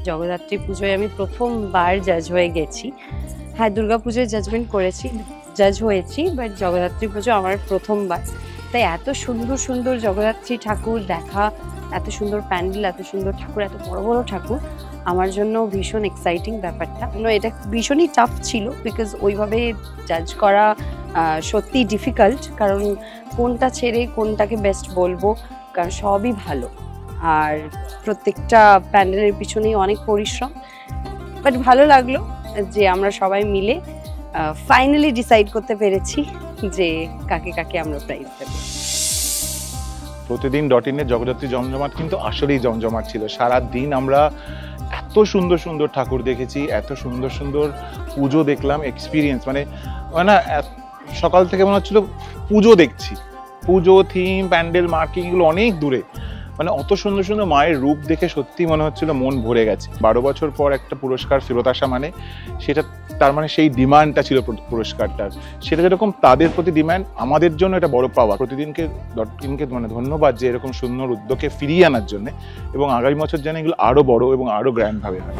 জগদ্ধাত্রী পুজোয় আমি প্রথমবার জাজ হয়ে গেছি। হ্যাঁ, দুর্গাপুজোয় জাজ হয়েছি, বাট জগদ্ধাত্রী পুজো আমার প্রথমবার। তাই এত সুন্দর সুন্দর জগদ্ধাত্রী ঠাকুর দেখা, এত সুন্দর প্যান্ডেল, এত সুন্দর ঠাকুর, এত বড় বড় ঠাকুর আমার জন্য ভীষণ এক্সাইটিং ব্যাপারটা। এটা ভীষণই টাফ ছিল, বিকজ ওইভাবে জাজ করা সত্যি ডিফিকাল্ট, কারণ কোনটা ছেড়ে কোনটাকে বেস্ট বলবো, কারণ সবই ভালো আর প্রত্যেকটা প্যান্ডেলের পিছনেই অনেক পরিশ্রম। বাট ভালো লাগলো যে আমরা সবাই মিলে ফাইনালি ডিসাইড করতে পেরেছি যে কাকে কাকে আমরা প্রাইজ দেব। প্রতিদিন ডট-ইনের জগদ্ধাত্রী জমজমাট কিন্তু আসলেই জমজমাট ছিল। সারা দিন আমরা এত সুন্দর সুন্দর ঠাকুর দেখেছি, এত সুন্দর সুন্দর পুজো দেখলাম, এক্সপিরিয়েন্স মানে না সকাল থেকে মনে হচ্ছিল পুজো দেখছি। পুজো, থিম, প্যান্ডেল, মার্কিং এগুলো অনেক দূরে, মানে অত সুন্দর সুন্দর মায়ের রূপ দেখে সত্যি মনে হচ্ছিল মন ভরে গেছে। 12 বছর পর একটা পুরস্কার ফেরত আসা মানে সেটা তার মানে সেই ডিমান্ডটা ছিল পুরস্কারটার, সেটা যেরকম তাদের প্রতি ডিমান্ড, আমাদের জন্য এটা বড় পাওয়া। প্রতিদিনকে ডট-ইনকে মানে ধন্যবাদ যে এরকম সুন্দর উদ্যোগে ফিরিয়ে আনার জন্য, এবং আগামী বছর যেন এগুলো আরো বড় এবং আরো গ্র্যান্ড ভাবে হয়।